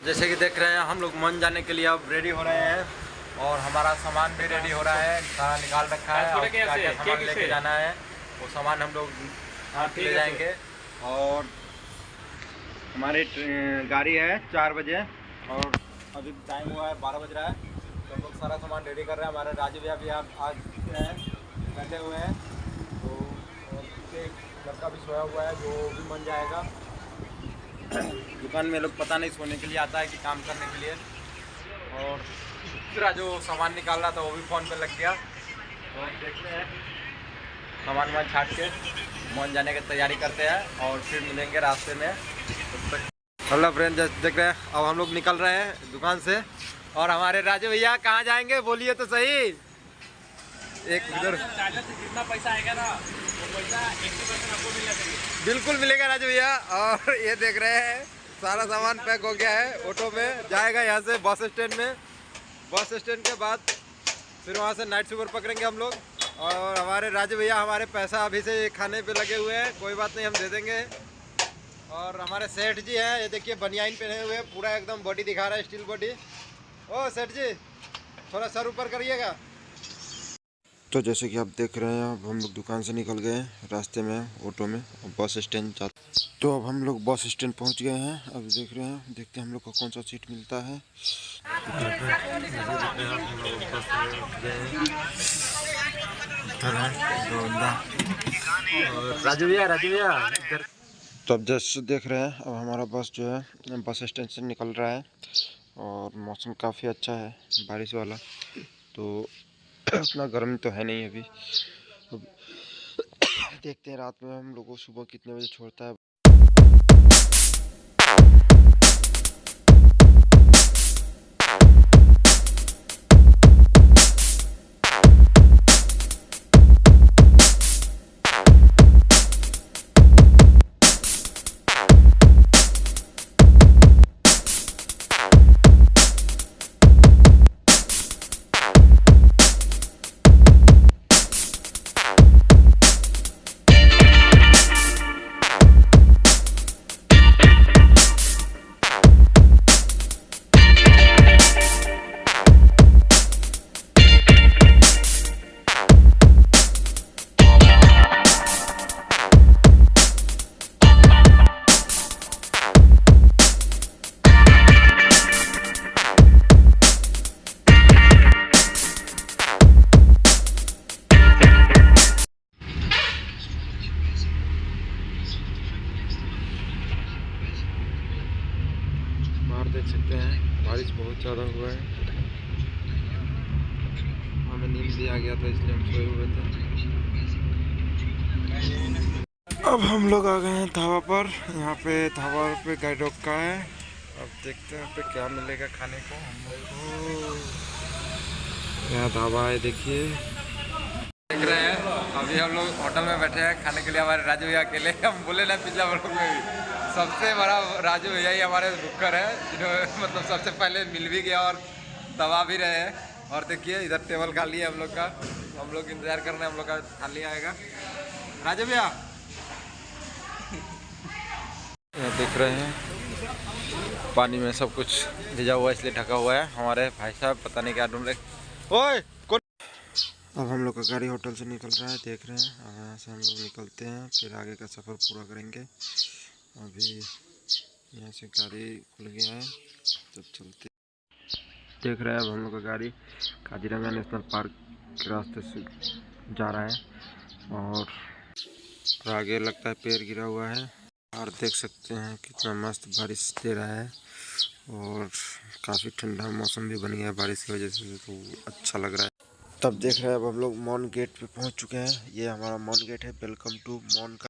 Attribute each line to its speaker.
Speaker 1: जैसे कि देख रहे हैं हम लोग मन जाने के लिए अब रेडी हो रहे हैं और हमारा सामान भी रेडी हो रहा है, सारा निकाल रखा है और क्या क्या सामान लेके जाना है वो सामान हम लोग ले जाएंगे। और हमारी गाड़ी है 4 बजे और अभी टाइम हुआ है 12 बज रहा है, तो हम लोग सारा सामान रेडी कर रहे हैं। हमारे राजू भैया भी आप आज बैठे हुए हैं, तो लड़का भी सोया हुआ है जो भी मन जाएगा। दुकान में लोग पता नहीं सोने के लिए आता है कि काम करने के लिए। और दूसरा जो सामान निकाल रहा था वो भी फ़ोन पे लग गया, तो देखते हैं सामान वामान छाट के मन जाने की तैयारी करते हैं और फिर मिलेंगे रास्ते में। हेलो फ्रेंड, जैसे देख रहे हैं अब हम लोग निकल रहे हैं दुकान से। और हमारे राजू भैया कहाँ जाएंगे बोलिए तो सही। एक इधर
Speaker 2: जितना पैसा आएगा ना वो पैसा 80% आपको मिलना चाहिए।
Speaker 1: बिल्कुल मिलेगा राजू भैया। और ये देख रहे हैं सारा सामान पैक हो गया है, ऑटो में जाएगा यहाँ से बस स्टैंड में। बस स्टैंड के बाद फिर वहाँ से नाइट सुपर पकड़ेंगे हम लोग। और हमारे राजू भैया हमारे पैसा अभी से खाने पे लगे हुए हैं, कोई बात नहीं हम दे देंगे। और हमारे सेठ जी हैं, ये देखिए बनियाइन पहने हुए, पूरा एकदम बॉडी दिखा रहा है, स्टील बॉडी। ओ सेठ जी थोड़ा सर ऊपर करिएगा। तो जैसे कि आप देख रहे हैं अब हम लोग दुकान से निकल गए हैं, रास्ते में ऑटो में बस स्टैंड जाते। तो अब हम लोग बस स्टैंड पहुंच गए हैं। अब देख रहे हैं, देखते हैं हम लोग को कौन सा सीट मिलता है। राजू भैया तो अब जैसे देख रहे हैं अब हमारा बस जो है बस स्टैंड से निकल रहा है और मौसम काफ़ी अच्छा है, बारिश वाला। तो उतना गर्मी तो है नहीं अभी। देखते हैं रात में हम लोग को सुबह कितने बजे छोड़ता है। बाहर देख सकते हैं बारिश बहुत ज़्यादा हुआ है, हमें नींद भी आ गया था इसलिए हम सोए हुए थे। अब हम लोग आ गए हैं ढाबा पर। यहाँ पे ढाबा पे गाड़ी रोका है, अब देखते हैं पे क्या मिलेगा खाने को हम लोग को। यहाँ ढाबा है, देखिए देख रहे हैं। अभी हम लोग होटल में बैठे हैं खाने के लिए, हमारे राजू भैया अकेले। हम बोले ना पिछला ब्लॉग में भी सबसे बड़ा राजू भैया ही हमारे बुकर है, जिन्होंने मतलब सबसे पहले मिल भी गया और दबा भी रहे हैं। और देखिए इधर टेबल खाली है हम लोग का, हम लोग इंतजार कर रहे हैं हम लोग का थाली आएगा। राजू भैया यहाँ देख रहे हैं पानी में सब कुछ भिजा हुआ है इसलिए ढका हुआ है। हमारे भाई साहब पता नहीं क्या ढूंढ रहे। ओए कौन। अब हम लोग का गाड़ी होटल से निकल रहा है, देख रहे हैं। अब यहाँ से हम लोग निकलते हैं, फिर आगे का सफ़र पूरा करेंगे। अभी यहाँ से गाड़ी खुल गया है, तब चलते। देख रहे हैं अब हम लोग का गाड़ी काजीरंगा नेशनल पार्क के रास्ते से जा रहा है और आगे लगता है पेड़ गिरा हुआ है। और देख सकते हैं कितना मस्त बारिश दे रहा है और काफ़ी ठंडा मौसम भी बन गया है बारिश की वजह से, तो अच्छा लग रहा है। तब देख रहे हैं अब हम लोग मॉन गेट पे पहुंच चुके हैं। ये हमारा मॉन गेट है, वेलकम टू मॉन का।